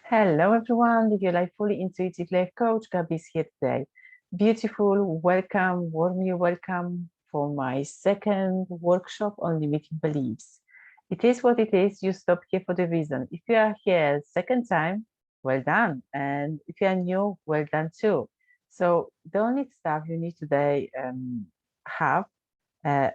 Hello everyone, Live Your Life Fully Intuitive Life Coach Gabi is here today. Beautiful, welcome, warmly welcome for my second workshop on limiting beliefs. It is what it is, you stop here for the reason. If you are here second time, well done. And if you are new, well done too. So the only stuff you need today have uh,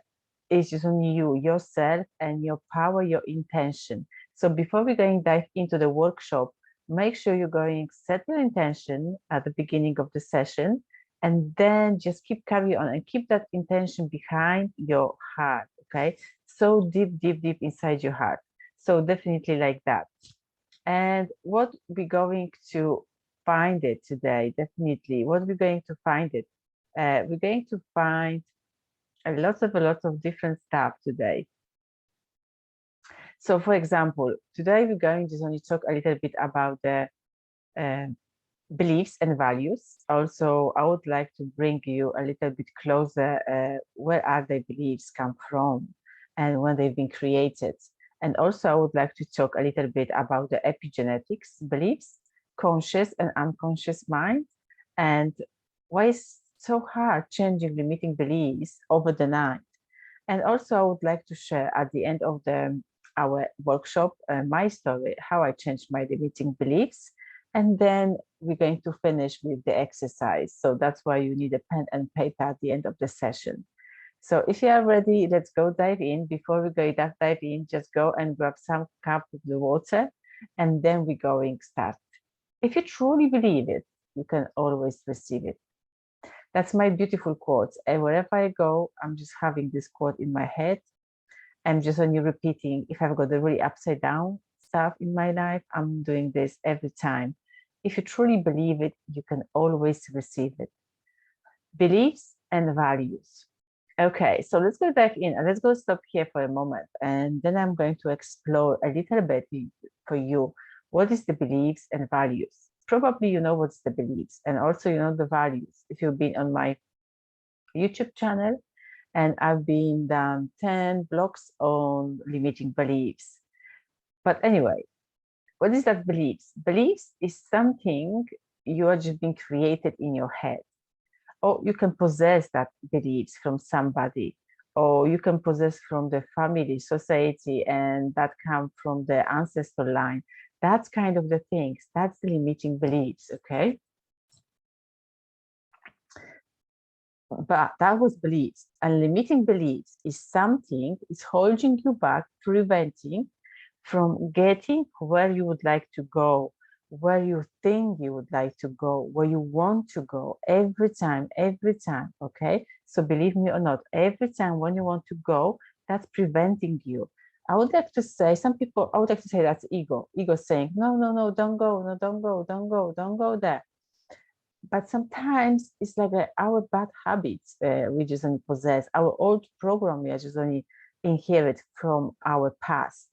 is just only you, yourself and your power, your intention. So before we're going to dive into the workshop, make sure you're going set your intention at the beginning of the session, and then just keep carry on and keep that intention behind your heart. Okay, so deep inside your heart. So definitely like that. And what we're going to find it today, definitely what we're going to find it, we're going to find a lot of different stuff today. So for example, today we're going to only talk a little bit about the uh, beliefs and values. Also, I would like to bring you a little bit closer, where are the beliefs come from and when they've been created. And also I would like to talk a little bit about the epigenetics beliefs, conscious and unconscious mind, and why it's so hard changing limiting beliefs over the night. And also I would like to share at the end of our workshop my story, how I changed my limiting beliefs. And then we're going to finish with the exercise. So that's why you need a pen and paper at the end of the session. So if you are ready, let's go dive in. Before we go dive in, just go and grab some cup of the water, and then we're going start. If you truly believe it, you can always receive it. That's my beautiful quote. And wherever I go, I'm just having this quote in my head. I'm just only repeating. If I've got the really upside down stuff in my life, I'm doing this every time. If you truly believe it, you can always receive it. Beliefs and values. Okay, so let's go dive in and let's go stop here for a moment. And then I'm going to explore a little bit for you. What is the beliefs and values? Probably you know what's the beliefs and also you know the values. If you've been on my YouTube channel, and I've been done 10 blogs on limiting beliefs. But anyway, what is that beliefs? Beliefs is something you are just being created in your head. Or you can possess that beliefs from somebody, or you can possess from the family, society, and that come from the ancestor line. That's kind of the things. That's the limiting beliefs, okay? But that was beliefs. And limiting beliefs is something is holding you back, preventing from getting where you would like to go, where you think you would like to go, where you want to go every time, okay? So believe me or not, every time when you want to go, that's preventing you. I would like to say, some people, I would like to say that's ego. Ego saying, no, no, no, don't go, no, don't go, don't go, don't go there. But sometimes it's like our bad habits we just only possess, our old program we just only inherit from our past.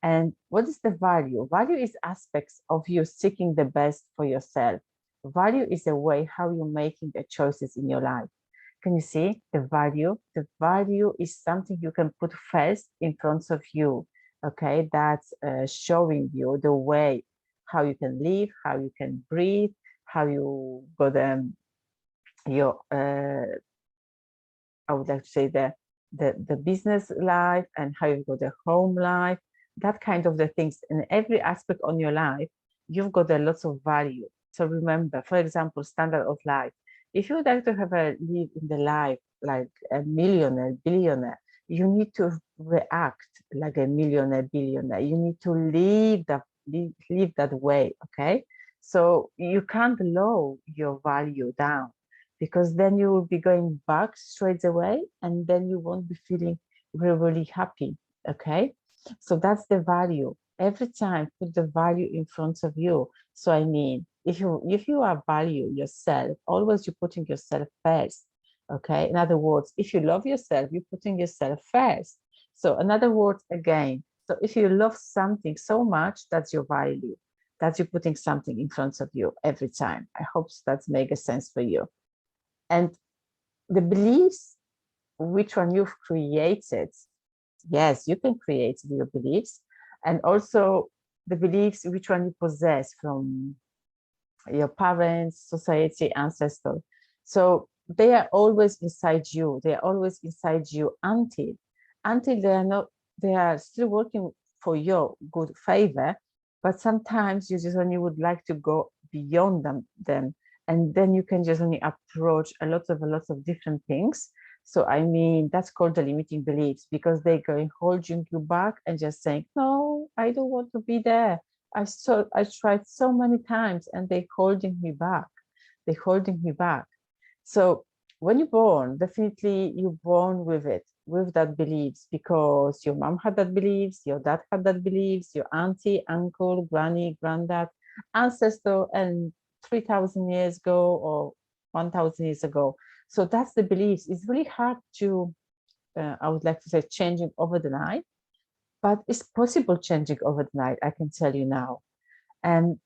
And what is the value? Value is aspects of you seeking the best for yourself. Value is a way how you're making the choices in your life. Can you see the value? The value is something you can put first in front of you. Okay, that's showing you the way how you can live, how you can breathe, how you got your I would like to say the business life and how you got the home life, that kind of the things in every aspect on your life. You've got a lot of value. So remember, for example, standard of life. If you would like to have a live in the life like a millionaire, billionaire, you need to react like a millionaire, billionaire. You need to live that way. Okay. So you can't lower your value down, because then you will be going back straight away and then you won't be feeling really, really happy. Okay. So that's the value. Every time put the value in front of you. So I mean, if you are value yourself, always you're putting yourself first. Okay. In other words, if you love yourself, you're putting yourself first. So in other words, again, so if you love something so much, that's your value. That you're putting something in front of you every time. I hope that's makes sense for you. And the beliefs, which one you've created, yes, you can create your beliefs. And also the beliefs, which one you possess from your parents, society, ancestors. So they are always inside you. They are always inside you until they are not, they are still working for your good favor, but sometimes you just only would like to go beyond them, and then you can just only approach a lot of different things. So I mean, that's called the limiting beliefs, because they're going holding you back and just saying, no, I don't want to be there. I tried so many times and they're holding me back. They're holding me back. So when you're born, definitely you're born with it, with that beliefs, because your mom had that beliefs, your dad had that beliefs, your auntie, uncle, granny, granddad, ancestor, and 3,000 years ago or 1,000 years ago. So that's the beliefs. It's really hard to, I would like to say, changing over the night, but it's possible changing over the night, I can tell you now. And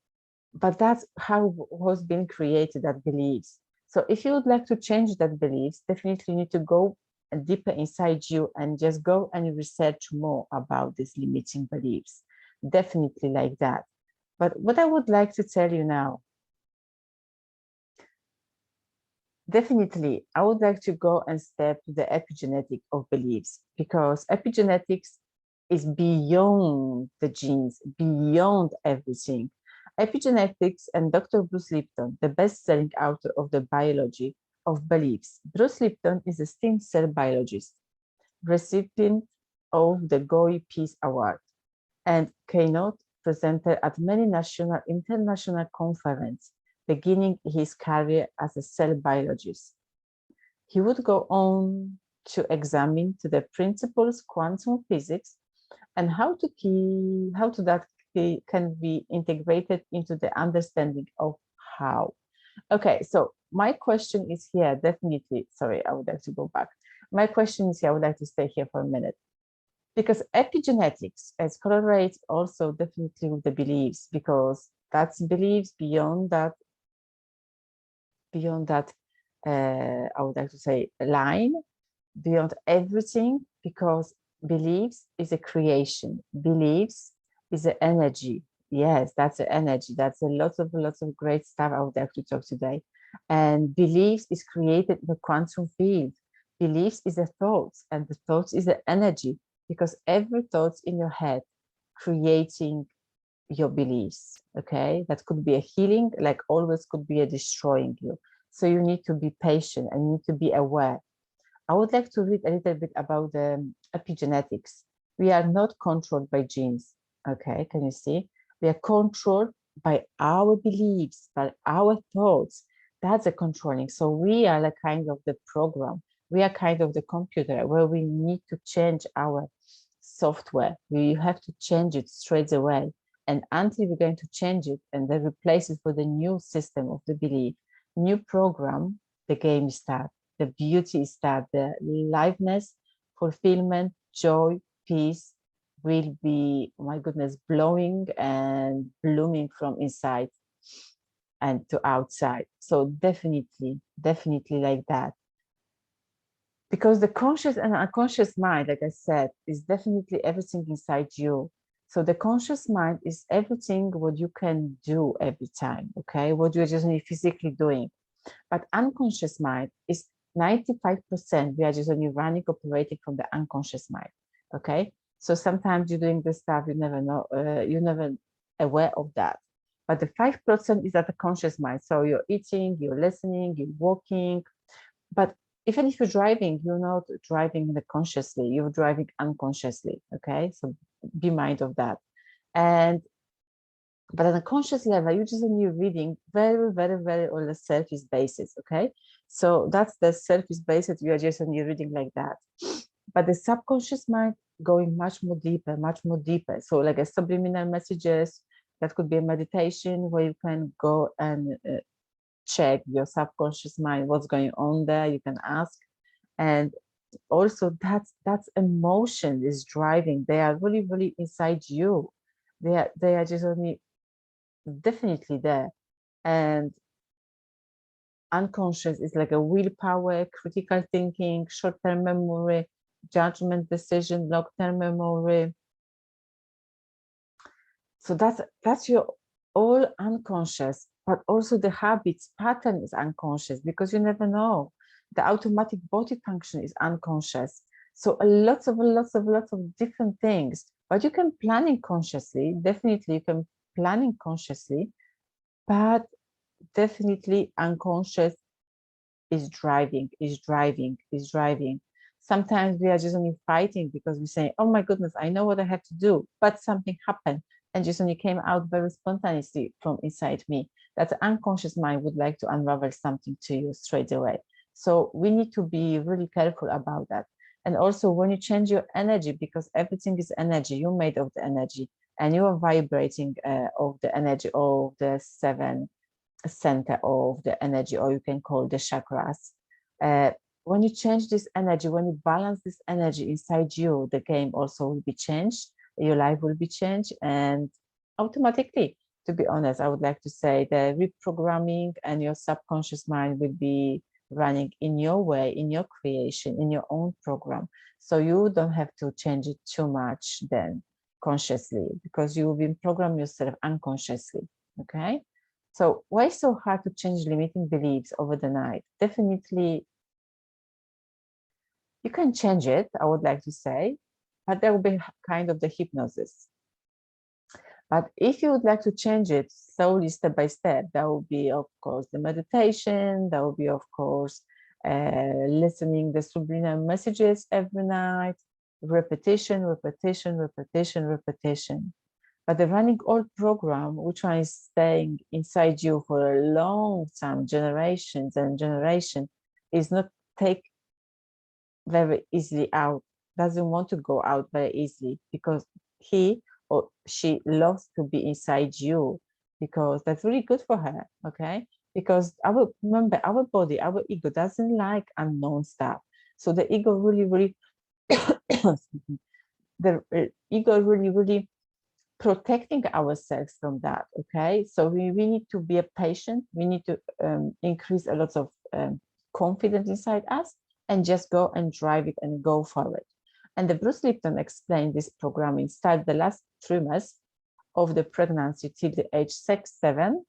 but that's how was being created, that beliefs. So if you would like to change that beliefs, definitely need to go deeper inside you and just go and research more about these limiting beliefs. Definitely like that. But what I would like to tell you now, definitely, I would like to go and step to the epigenetic of beliefs, because epigenetics is beyond the genes, beyond everything. Epigenetics, and Dr. Bruce Lipton, the best-selling author of the biology of beliefs. Bruce Lipton is a stem cell biologist, recipient of the Goy Peace Award, and keynote presenter at many national, international conferences, beginning his career as a cell biologist. He would go on to examine to the principles quantum physics and how that can be integrated into the understanding of how. Okay, so my question is here, definitely, sorry, I would like to go back. My question is here, I would like to stay here for a minute, because epigenetics is correlates also definitely with the beliefs, because that's beliefs beyond that, I would like to say line, beyond everything, because beliefs is a creation, beliefs is an energy. Yes, that's an energy. That's a lots of great stuff I would like to talk today. And beliefs is created in the quantum field. Beliefs is a thoughts, and the thoughts is the energy, because every thought in your head creating your beliefs. Okay, that could be a healing, like always could be a destroying you. So you need to be patient and you need to be aware. I would like to read a little bit about the epigenetics. We are not controlled by genes. Okay, can you see? We are controlled by our beliefs, by our thoughts. That's a controlling. So we are like kind of the program. We are kind of the computer where we need to change our software. We have to change it straight away. And until we're going to change it and then replace it with a new system of the belief, new program, the game starts. The beauty is that the liveness, fulfillment, joy, peace will be, oh my goodness, blowing and blooming from inside and to outside. So definitely like that. Because the conscious and unconscious mind, like I said, is definitely everything inside you. So the conscious mind is everything what you can do every time, okay? What you're just only physically doing. But unconscious mind is 95%. We are just only running, operating from the unconscious mind, okay? So sometimes you're doing this stuff, you never know, you're never aware of that. But the 5% is at the conscious mind. So you're eating, you're listening, you're walking. But even if you're driving, you're not driving consciously, you're driving unconsciously, okay? So be mindful of that. And but on a conscious level, you're just only reading very on a surface basis, okay? So that's the surface basis, you are just only reading like that. But the subconscious mind going much more deeper. So like a subliminal messages, that could be a meditation where you can go and check your subconscious mind, what's going on there, you can ask. And also that's emotion is driving. They are really inside you. They are just only definitely there. And unconscious is like a willpower, critical thinking, short-term memory, judgment, decision, long-term memory. So that's your all unconscious, but also the habits pattern is unconscious, because you never know. The automatic body function is unconscious. So lots of different things, but you can planning consciously. Definitely you can planning consciously, but definitely unconscious is driving. Sometimes we are just only fighting because we say, oh my goodness, I know what I have to do, but something happened and just only came out very spontaneously from inside me. That the unconscious mind would like to unravel something to you straight away. So we need to be really careful about that. And also when you change your energy, because everything is energy, you're made of the energy and you are vibrating of the energy of the seven center of the energy, or you can call the chakras. When you change this energy, when you balance this energy inside you, the game also will be changed, your life will be changed, and automatically, to be honest, I would like to say the reprogramming and your subconscious mind will be running in your way, in your creation, in your own program. So you don't have to change it too much then consciously, because you've been programming yourself unconsciously. Okay. So why so hard to change limiting beliefs over the night? Definitely, you can change it, I would like to say, but there will be kind of the hypnosis. But if you would like to change it slowly, step by step, that will be, of course, the meditation. That will be, of course, listening the subliminal messages every night, repetition, repetition, repetition, repetition. But the running old program, which one is staying inside you for a long time, generations and generation, is not take very easily out, doesn't want to go out very easily, because he or she loves to be inside you, because that's really good for her. Okay. Because remember, our body, our ego doesn't like unknown stuff. So the ego really, the ego really protecting ourselves from that. Okay. So we need to be a patient. We need to increase a lot of confidence inside us and just go and drive it and go for it. And the Bruce Lipton explained this programming started the last trimester of the pregnancy till the age 6-7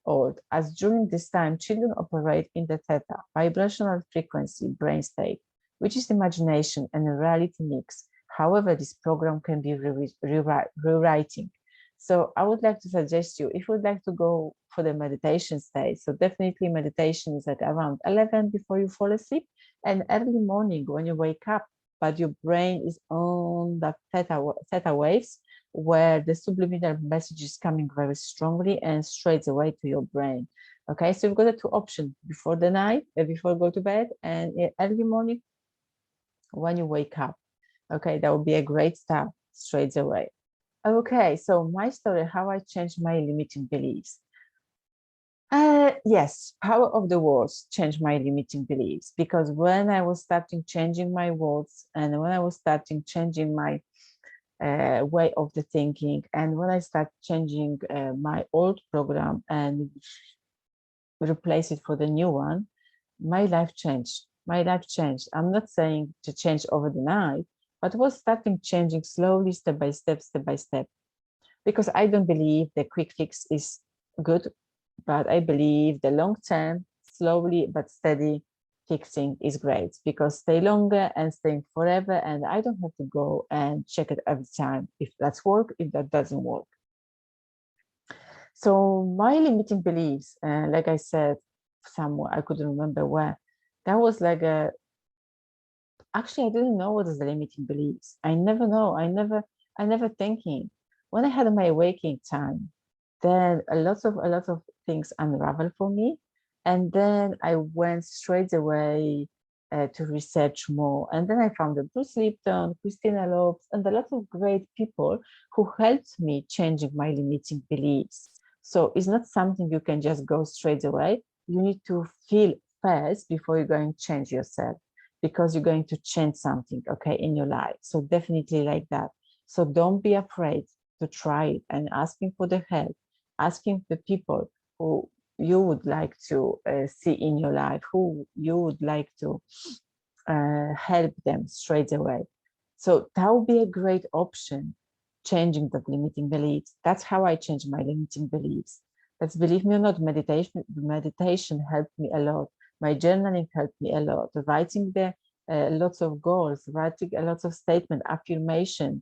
old, as during this time children operate in the theta vibrational frequency brain state, which is imagination and reality mix. However, this program can be rewriting. So I would like to suggest you, if you would like to go for the meditation state, so definitely meditation is at around 11 before you fall asleep, and early morning when you wake up, but your brain is on the theta waves, where the subliminal message is coming very strongly and straight away to your brain. Okay, so you've got the two options: before the night, before you go to bed, and early morning when you wake up. Okay, that would be a great start straight away. Okay, so my story, how I changed my limiting beliefs. Yes, power of the words changed my limiting beliefs, because when I was starting changing my words, and when I was starting changing my way of the thinking, and when I start changing my old program and replace it for the new one, my life changed. My life changed. I'm not saying to change over the night, but it was starting changing slowly, step by step, because I don't believe the quick fix is good, but I believe the long term, slowly but steady fixing is great, because stay longer and staying forever, and I don't have to go and check it every time if that's work, if that doesn't work. So my limiting beliefs, like I said, somewhere I couldn't remember where, that was like a, actually I didn't know what is the limiting beliefs. I never know. I never thinking. When I had my waking time, then a lot of things unraveled for me. And then I went straight away to research more. And then I found the Bruce Lipton, Christina Lopes, and a lot of great people who helped me changing my limiting beliefs. So it's not something you can just go straight away. You need to feel first before you're going to change yourself, because you're going to change something, okay, in your life. So definitely like that. So don't be afraid to try it, and asking for the help, asking the people who you would like to see in your life, who you would like to help them straight away. So that would be a great option changing the limiting beliefs. That's how I change my limiting beliefs. That's, believe me or not, meditation helped me a lot. My journaling helped me a lot. Writing the lots of goals, writing a lot of statement, affirmation,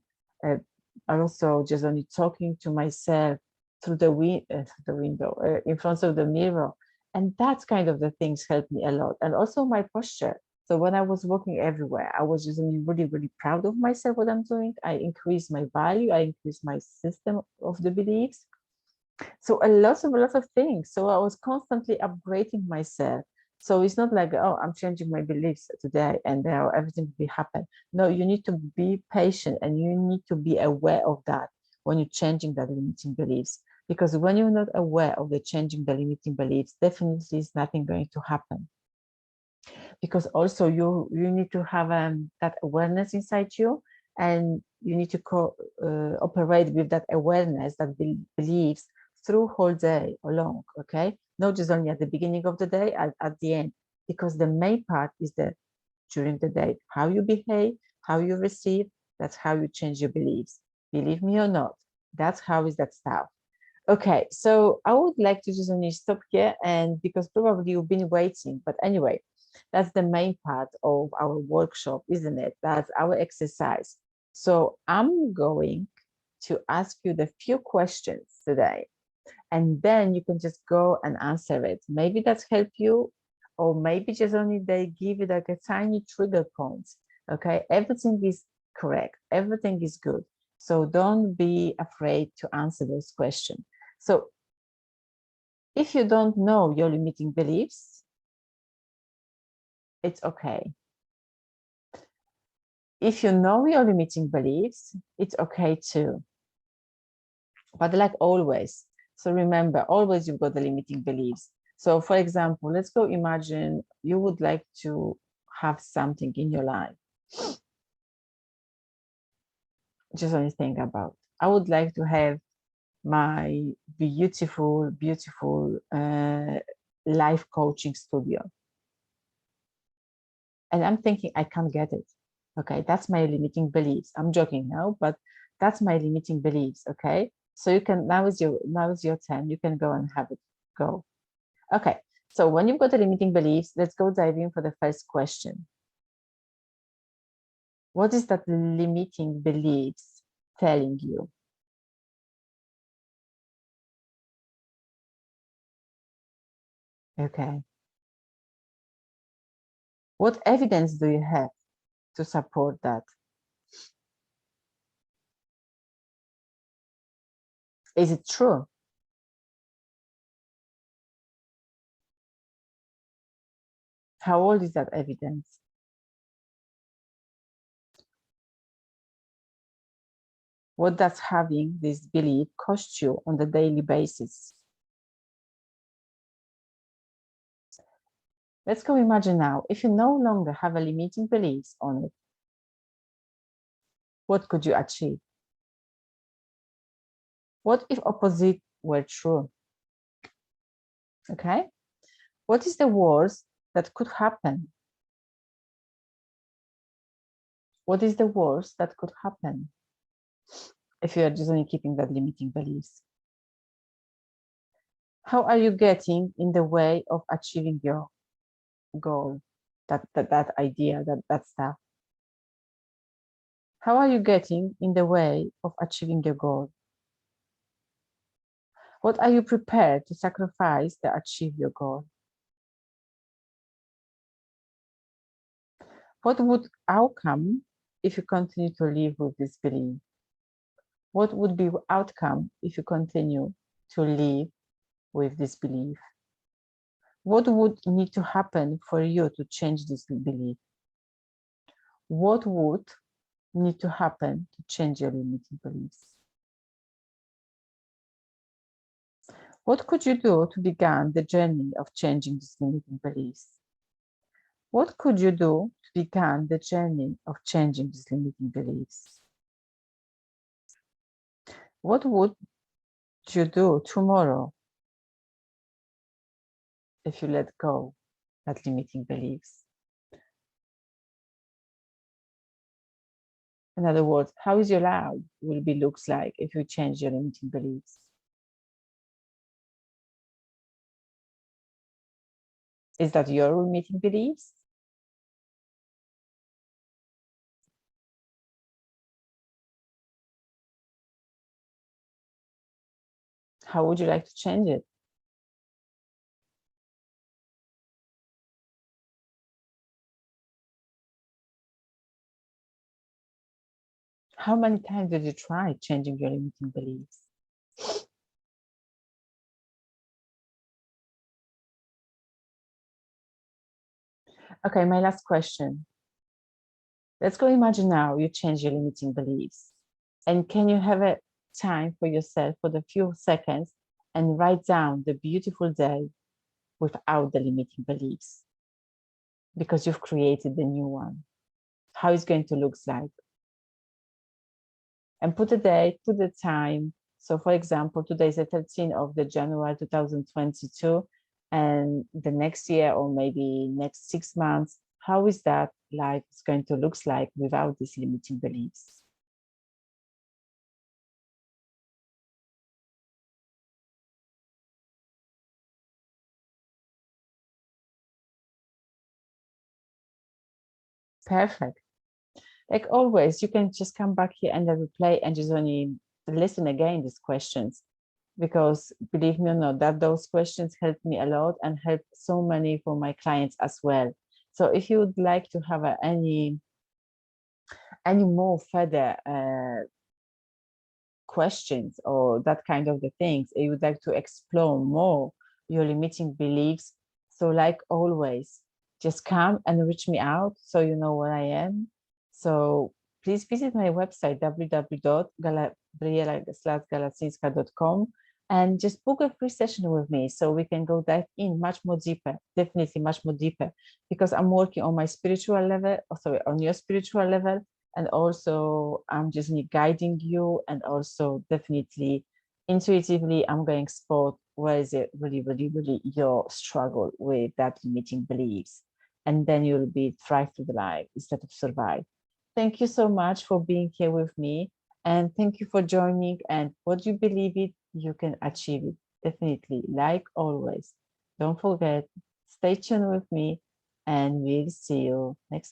also just only talking to myself through the window, in front of the mirror. And that's kind of the things helped me a lot. And also my posture. So when I was walking everywhere, I was just really, really proud of myself, what I'm doing. I increased my value. I increased my system of the beliefs. So a lot of things. So I was constantly upgrading myself. So it's not like, oh, I'm changing my beliefs today and everything will happen. No, you need to be patient and you need to be aware of that when you're changing the limiting beliefs. Because when you're not aware of the changing the limiting beliefs, definitely is nothing going to happen. Because also you need to have that awareness inside you, and you need to operate with that awareness, that beliefs through whole day along, okay? Not just only at the beginning of the day, at the end, because the main part is that during the day, how you behave, how you receive, that's how you change your beliefs. Believe me or not, that's how is that stuff. Okay, so I would like to just only stop here, and because probably you've been waiting, but anyway, that's the main part of our workshop, isn't it? That's our exercise. So I'm going to ask you the few questions today, and then you can just go and answer it. Maybe that's help you, or maybe just only they give you like a tiny trigger point. Okay, everything is correct, everything is good. So don't be afraid to answer those questions. So if you don't know your limiting beliefs, it's okay. If you know your limiting beliefs, it's okay too. But like always, so remember, always you've got the limiting beliefs. So for example, let's go imagine you would like to have something in your life. Just only think about, I would like to have my beautiful, beautiful life coaching studio. And I'm thinking I can't get it. Okay, that's my limiting beliefs. I'm joking now, but that's my limiting beliefs. Okay, so you can, now is your turn. You can go and have it go. Okay, so when you've got the limiting beliefs, let's go dive in for the first question. What is that limiting beliefs telling you? Okay. What evidence do you have to support that? Is it true? How old is that evidence? What does having this belief cost you on the daily basis? Let's go imagine now, if you no longer have a limiting beliefs on it, what could you achieve? What if opposite were true? Okay. What is the worst that could happen? What is the worst that could happen if you are just only keeping that limiting beliefs? How are you getting in the way of achieving your goal? That idea, that stuff. How are you getting in the way of achieving your goal? What are you prepared to sacrifice to achieve your goal? What would outcome if you continue to live with this belief? What would be outcome if you continue to live with this belief? What would need to happen for you to change this belief? What would need to happen to change your limiting beliefs? What could you do to begin the journey of changing these limiting beliefs? What could you do to begin the journey of changing these limiting beliefs? What would you do tomorrow if you let go that limiting beliefs? In other words, how is your life will be looks like if you change your limiting beliefs? Is that your limiting beliefs? How would you like to change it? How many times did you try changing your limiting beliefs? Okay, my last question. Let's go imagine now you change your limiting beliefs. And can you have a time for yourself for the few seconds and write down the beautiful day without the limiting beliefs? Because you've created the new one. How it's going to look like. And put a date, put the time. So for example, today is the 13th of the January 2022, and the next year or maybe next 6 months, how is that life is going to look like without these limiting beliefs? Perfect. Like always, you can just come back here and replay and just only listen again these questions, because believe me or not, that those questions helped me a lot and helped so many for my clients as well. So if you would like to have any more further questions or that kind of the things, you would like to explore more your limiting beliefs, so like always, just come and reach me out so you know where I am. So please visit my website www.gabriela-galacinska.com and just book a free session with me so we can go dive in much more deeper, definitely much more deeper, because I'm working on my spiritual level, or sorry, on your spiritual level, and also I'm just guiding you, and also definitely intuitively I'm going to spot where is it really your struggle with that limiting beliefs, and then you'll be thrive to the life instead of survive. Thank you so much for being here with me, and thank you for joining, and what you believe it, you can achieve it, definitely. Like always, don't forget, stay tuned with me, and we'll see you next